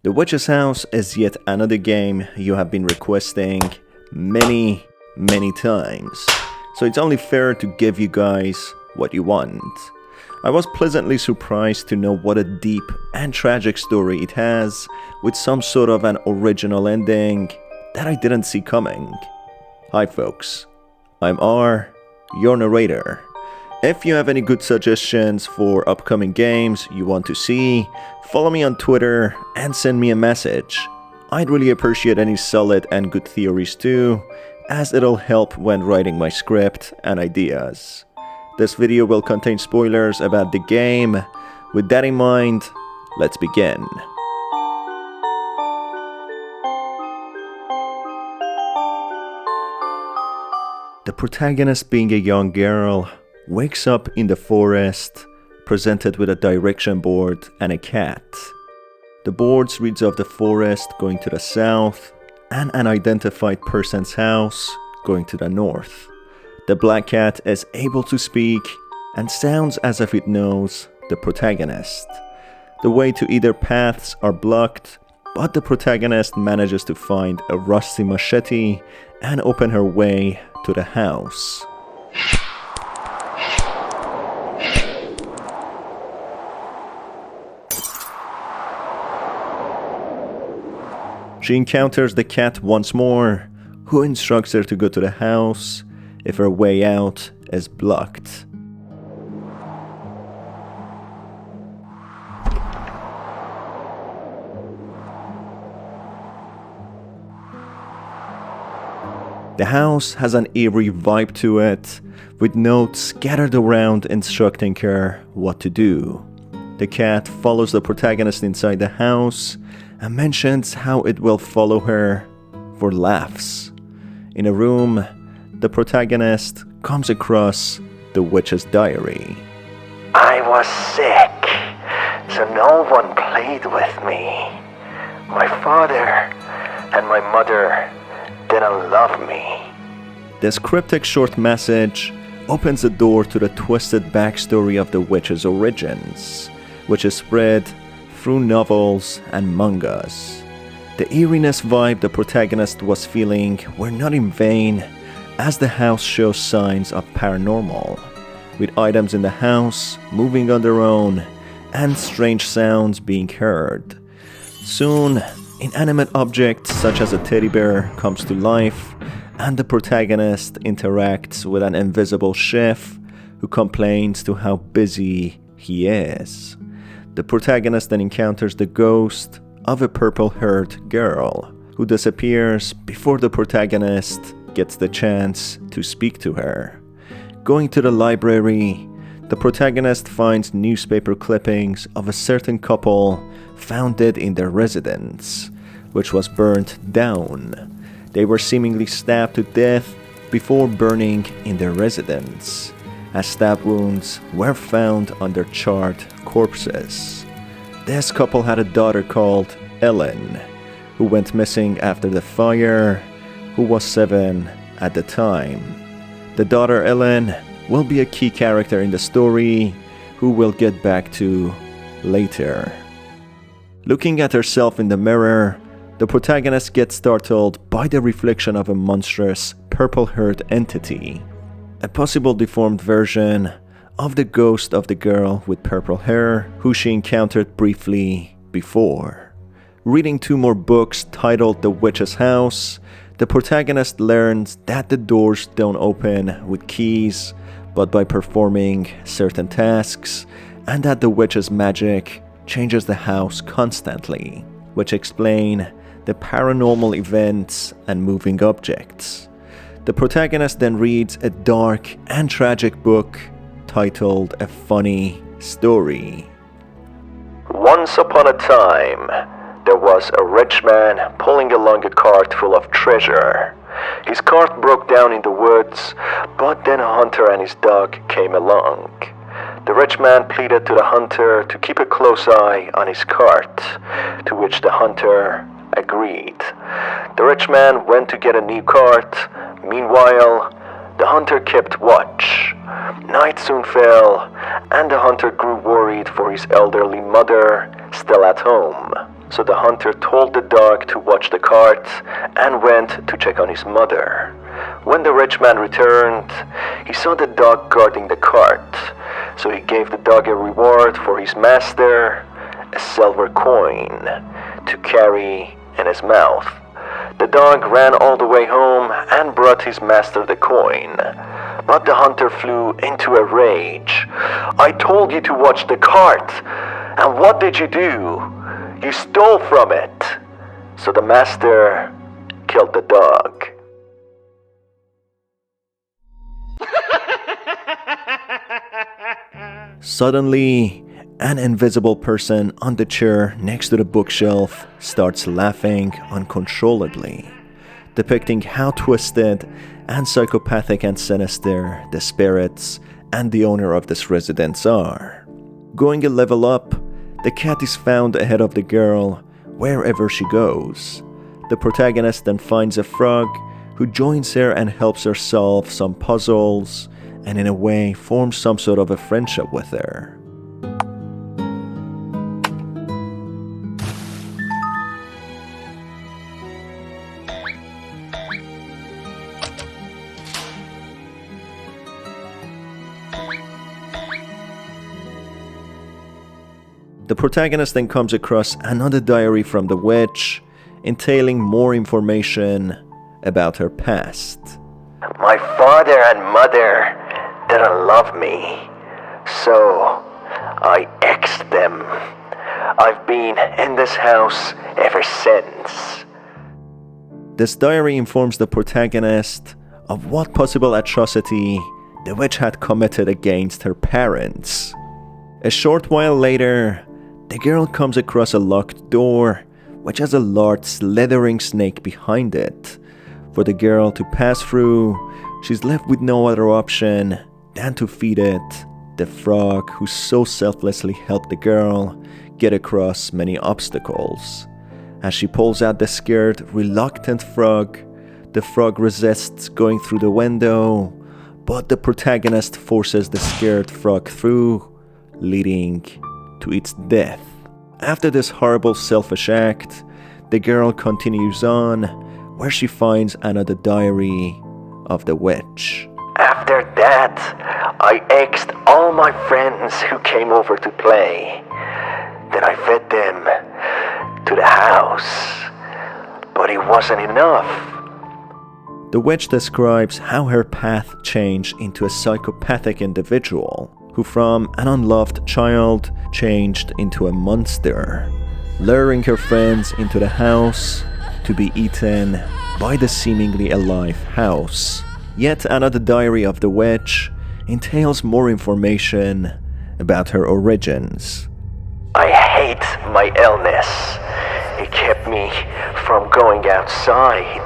The Witch's House is yet another game you have been requesting many times, so it's only fair to give you guys what you want. I was pleasantly surprised to know what a deep and tragic story it has, with some sort of an original ending that I didn't see coming. Hi folks, I'm R, your narrator. If you have any good suggestions for upcoming games you want to see, follow me on Twitter and send me a message. I'd really appreciate any solid and good theories too, as it'll help when writing my script and ideas. This video will contain spoilers about the game. With that in mind, let's begin. The protagonist, being a young girl, wakes up in the forest, presented with a direction board and a cat. The board reads of the forest going to the south and an identified person's house going to the north. The black cat is able to speak and sounds as if it knows the protagonist. The way to either paths are blocked, but the protagonist manages to find a rusty machete and open her way to the house. She encounters the cat once more, who instructs her to go to the house if her way out is blocked. The house has an eerie vibe to it, with notes scattered around instructing her what to do. The cat follows the protagonist inside the house and mentions how it will follow her for laughs. In a room, the protagonist comes across the witch's diary. I was sick, so no one played with me. My father and my mother didn't love me. This cryptic short message opens the door to the twisted backstory of the witch's origins, which is spread through novels and mangas. The eeriness vibe the protagonist was feeling were not in vain, as the house shows signs of paranormal, with items in the house moving on their own and strange sounds being heard. Soon, inanimate objects such as a teddy bear comes to life, and the protagonist interacts with an invisible chef who complains to how busy he is. The protagonist then encounters the ghost of a purple-haired girl who disappears before the protagonist gets the chance to speak to her. Going to the library, the protagonist finds newspaper clippings of a certain couple found dead in their residence, which was burnt down. They were seemingly stabbed to death before burning in their residence, as stab wounds were found on their charred corpses. This couple had a daughter called Ellen, who went missing after the fire, who was 7 at the time. The daughter Ellen will be a key character in the story, who we'll get back to later. Looking at herself in the mirror, the protagonist gets startled by the reflection of a monstrous purple-haired entity, a possible deformed version of the ghost of the girl with purple hair who she encountered briefly before. Reading 2 more books titled The Witch's House, the protagonist learns that the doors don't open with keys, but by performing certain tasks, and that the witch's magic changes the house constantly, which explain the paranormal events and moving objects. The protagonist then reads a dark and tragic book titled A Funny Story. Once upon a time, there was a rich man pulling along a cart full of treasure. His cart broke down in the woods, but then a hunter and his dog came along. The rich man pleaded to the hunter to keep a close eye on his cart, to which the hunter agreed. The rich man went to get a new cart. Meanwhile, the hunter kept watch. Night soon fell, and the hunter grew worried for his elderly mother, still at home. So the hunter told the dog to watch the cart and went to check on his mother. When the rich man returned, he saw the dog guarding the cart. So he gave the dog a reward for his master, a silver coin, to carry in his mouth. The dog ran all the way home and brought his master the coin. But the hunter flew into a rage. "I told you to watch the cart, and what did you do? You stole from it." So the master killed the dog. Suddenly, an invisible person on the chair next to the bookshelf starts laughing uncontrollably, depicting how twisted and psychopathic and sinister the spirits and the owner of this residence are. Going a level up, the cat is found ahead of the girl wherever she goes. The protagonist then finds a frog who joins her and helps her solve some puzzles, and in a way forms some sort of a friendship with her. The protagonist then comes across another diary from the witch, entailing more information about her past. "My father and mother didn't love me, so I exed them. I've been in this house ever since." This diary informs the protagonist of what possible atrocity the witch had committed against her parents. A short while later, the girl comes across a locked door which has a large slithering snake behind it. For the girl to pass through, she's left with no other option than to feed it, the frog who so selflessly helped the girl get across many obstacles. As she pulls out the scared, reluctant frog, the frog resists going through the window, but the protagonist forces the scared frog through, leading to its death. After this horrible selfish act, the girl continues on, where she finds another diary of the witch. "After that, I exed all my friends who came over to play. Then I fed them to the house, but it wasn't enough." The witch describes how her path changed into a psychopathic individual who from an unloved child changed into a monster, luring her friends into the house to be eaten by the seemingly alive house. Yet another diary of the witch entails more information about her origins. "I hate my illness. It kept me from going outside.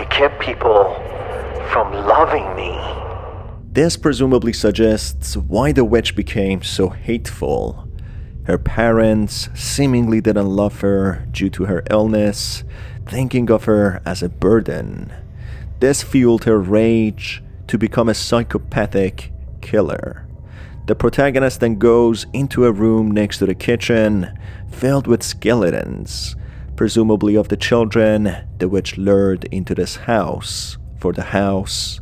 It kept people from loving me." This presumably suggests why the witch became so hateful. Her parents seemingly didn't love her due to her illness, thinking of her as a burden. This fueled her rage to become a psychopathic killer. The protagonist then goes into a room next to the kitchen, filled with skeletons, presumably of the children the witch lured into this house for the house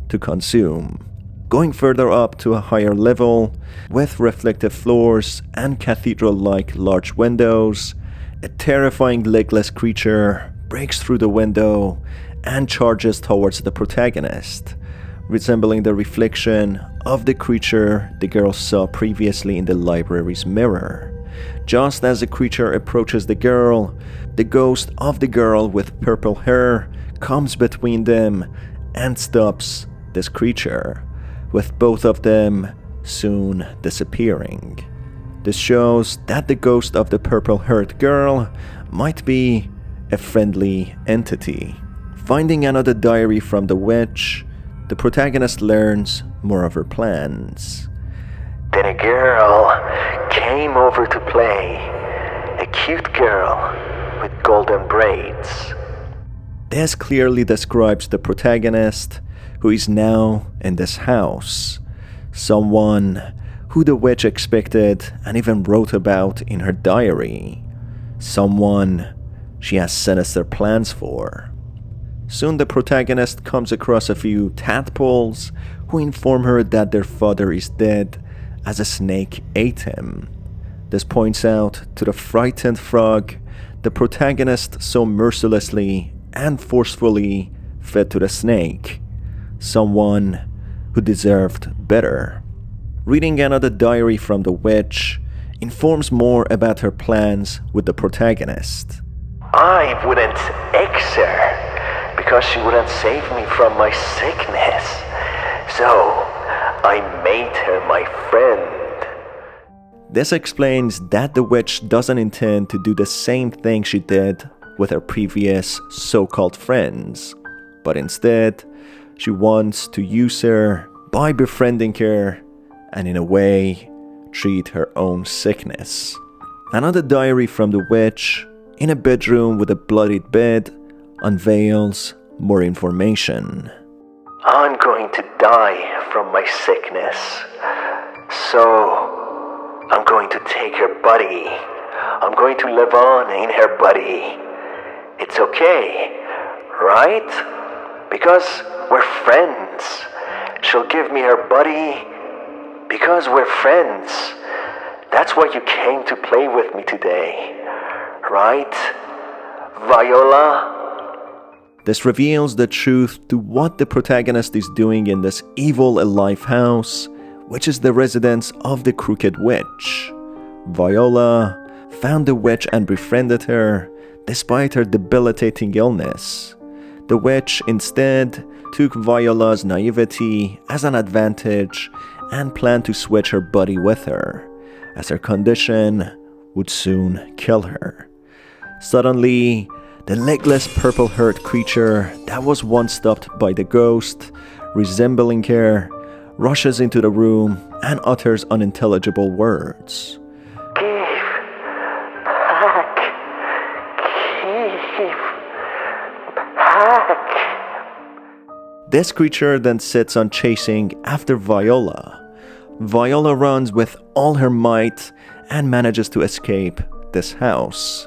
to consume. Going further up to a higher level, with reflective floors and cathedral-like large windows, a terrifying legless creature breaks through the window and charges towards the protagonist, resembling the reflection of the creature the girl saw previously in the library's mirror. Just as the creature approaches the girl, the ghost of the girl with purple hair comes between them and stops this creature, with both of them soon disappearing. This shows that the ghost of the purple-haired girl might be a friendly entity. Finding another diary from the witch, the protagonist learns more of her plans. "Then a girl came over to play. A cute girl with golden braids." This clearly describes the protagonist, who is now in this house. Someone who the witch expected and even wrote about in her diary. someone she has sinister plans for. Soon the protagonist comes across a few tadpoles who inform her that their father is dead as a snake ate him. This points out to the frightened frog the protagonist so mercilessly and forcefully fed to the snake, someone who deserved better. Reading another diary from the witch informs more about her plans with the protagonist. I wouldn't ex her because she wouldn't save me from my sickness. So I made her my friend. This explains that the witch doesn't intend to do the same thing she did with her previous so-called friends, but instead, she wants to use her by befriending her and in a way, treat her own sickness. Another diary from the witch, in a bedroom with a bloodied bed, unveils more information. I'm going to die from my sickness, so I'm going to take her body. I'm going to live on in her body. It's okay, right? Because we're friends. She'll give me her body because we're friends. That's why you came to play with me today, right, Viola? This reveals the truth to what the protagonist is doing in this evil alive house, which is the residence of the Crooked Witch. Viola found the witch and befriended her, despite her debilitating illness. The witch instead took Viola's naivety as an advantage and planned to switch her body with her, as her condition would soon kill her. Suddenly, the legless purple-haired creature that was once stopped by the ghost, resembling her, rushes into the room and utters unintelligible words. Give back. Give back. This creature then sits on chasing after Viola. Viola runs with all her might and manages to escape this house.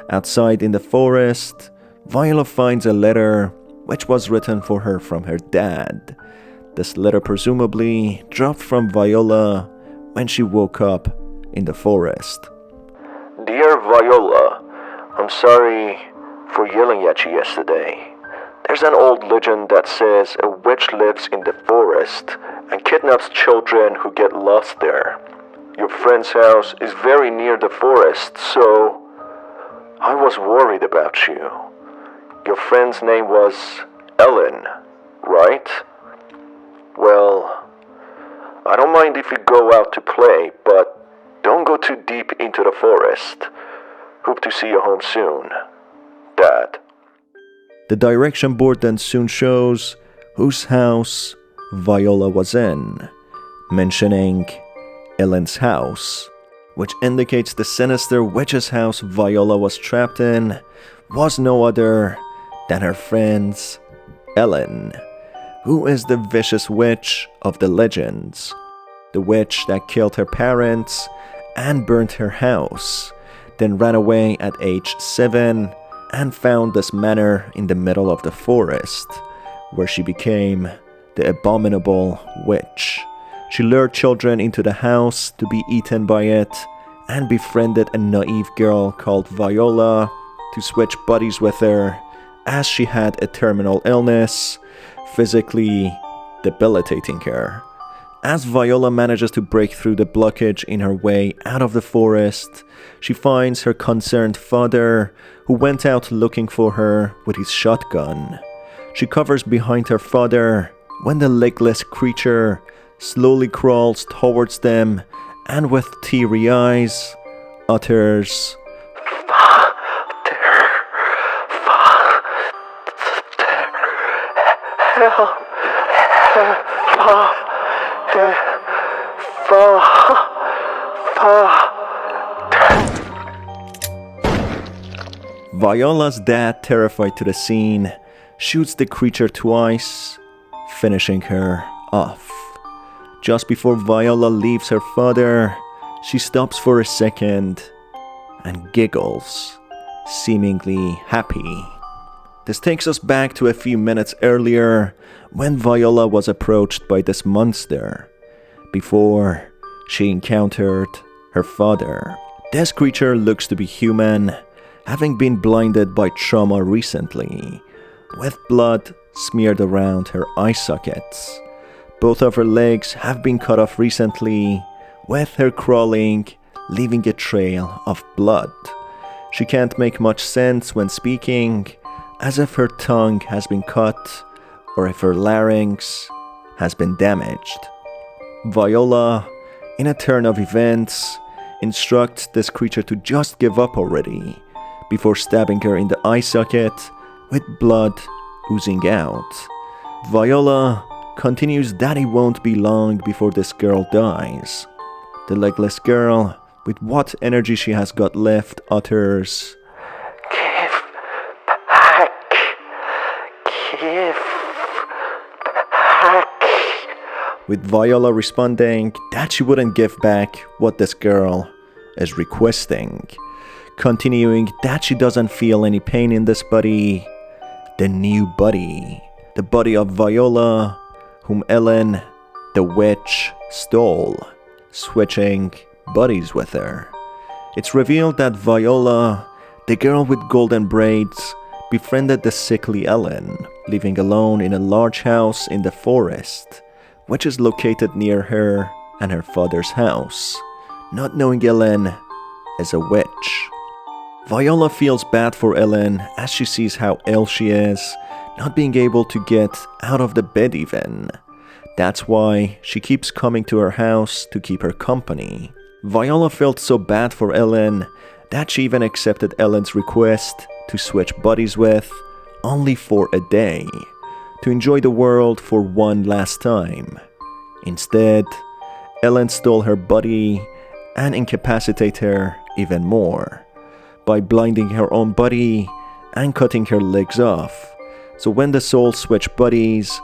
Outside in the forest, Viola finds a letter which was written for her from her dad. This letter presumably dropped from Viola when she woke up in the forest. Dear Viola, I'm sorry for yelling at you yesterday. There's an old legend that says a witch lives in the forest and kidnaps children who get lost there. Your friend's house is very near the forest, so I was worried about you. Your friend's name was Ellen, right? Well, I don't mind if you go out to play, but don't go too deep into the forest. Hope to see you home soon, Dad. The direction board then soon shows whose house Viola was in, mentioning Ellen's house, which indicates the sinister witch's house Viola was trapped in was no other than her friend's Ellen, who is the vicious witch of the legends, the witch that killed her parents and burnt her house, then ran away at age 7 and found this manor in the middle of the forest, where she became the abominable witch. She lured children into the house to be eaten by it and befriended a naive girl called Viola to switch bodies with her as she had a terminal illness, physically debilitating her. As Viola manages to break through the blockage in her way out of the forest, she finds her concerned father, who went out looking for her with his shotgun. She covers behind her father when the legless creature slowly crawls towards them and with teary eyes utters, Father, help, Viola's dad, terrified to the scene, shoots the creature twice, finishing her off. Just before Viola leaves her father, she stops for a second and giggles seemingly happy. This takes us back to a few minutes earlier when Viola was approached by this monster before she encountered her father. This creature looks to be human, having been blinded by trauma recently, with blood smeared around her eye sockets. Both of her legs have been cut off recently, with her crawling, leaving a trail of blood. She can't make much sense when speaking, as if her tongue has been cut or if her larynx has been damaged. Viola, in a turn of events, instructs this creature to just give up already, before stabbing her in the eye socket with blood oozing out. Viola continues that it won't be long before this girl dies. The legless girl, with what energy she has got left, utters, "Give back. Give back." with Viola responding that she wouldn't give back what this girl is requesting, continuing that she doesn't feel any pain in this body, the new body, the body of Viola, whom Ellen, the witch, stole, switching bodies with her. It's revealed that Viola, the girl with golden braids, befriended the sickly Ellen, living alone in a large house in the forest, which is located near her and her father's house, not knowing Ellen is a witch. Viola feels bad for Ellen as she sees how ill she is, not being able to get out of the bed even. That's why she keeps coming to her house to keep her company. Viola felt so bad for Ellen that she even accepted Ellen's request to switch bodies with, only for a day, to enjoy the world for one last time. Instead, Ellen stole her body and incapacitated her even more by blinding her own body and cutting her legs off. So when the souls switch bodies,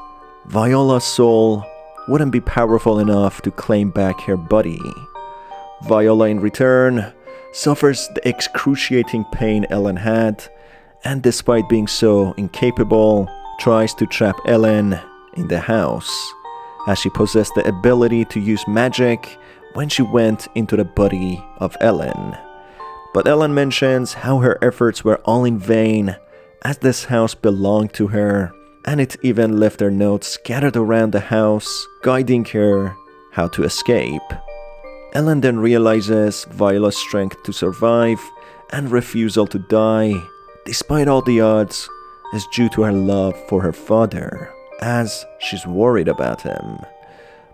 Viola's soul wouldn't be powerful enough to claim back her body. Viola, in return, suffers the excruciating pain Ellen had, and despite being so incapable, tries to trap Ellen in the house, as she possessed the ability to use magic when she went into the body of Ellen. But Ellen mentions how her efforts were all in vain, as this house belonged to her, and it even left her notes scattered around the house, guiding her how to escape. Ellen then realizes Viola's strength to survive and refusal to die, despite all the odds, is due to her love for her father, as she's worried about him.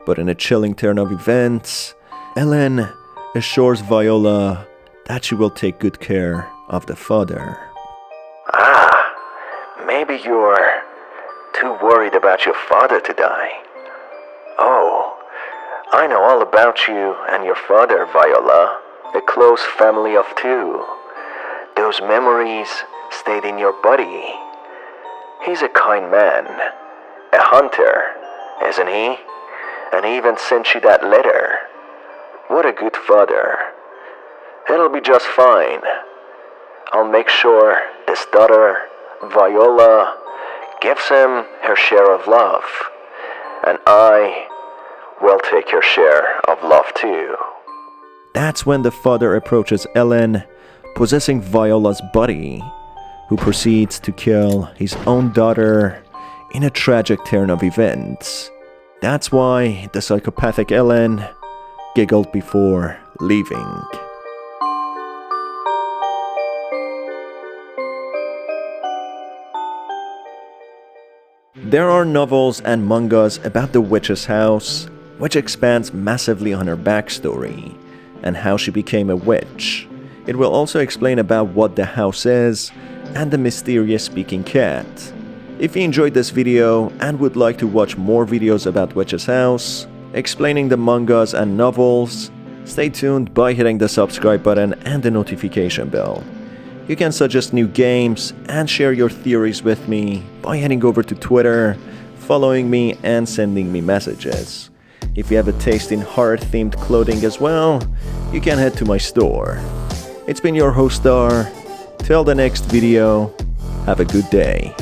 But in a chilling turn of events, Ellen assures Viola that she will take good care of the father. Maybe you're too worried about your father to die. Oh, I know all about you and your father, Viola. A close family of two. Those memories stayed in your body. He's a kind man. A hunter, isn't he? And he even sent you that letter. What a good father. It'll be just fine. I'll make sure this daughter, Viola, gives him her share of love. And I will take your share of love too. That's when the father approaches Ellen, possessing Viola's body, who proceeds to kill his own daughter in a tragic turn of events. That's why the psychopathic Ellen giggled before leaving. There are novels and mangas about the witch's house, which expands massively on her backstory and how she became a witch. It will also explain about what the house is and the mysterious speaking cat. If you enjoyed this video and would like to watch more videos about Witch's House, explaining the mangas and novels, stay tuned by hitting the subscribe button and the notification bell. You can suggest new games and share your theories with me by heading over to Twitter, following me and sending me messages. If you have a taste in horror-themed clothing as well, you can head to my store. It's been your host Star. Till the next video, have a good day.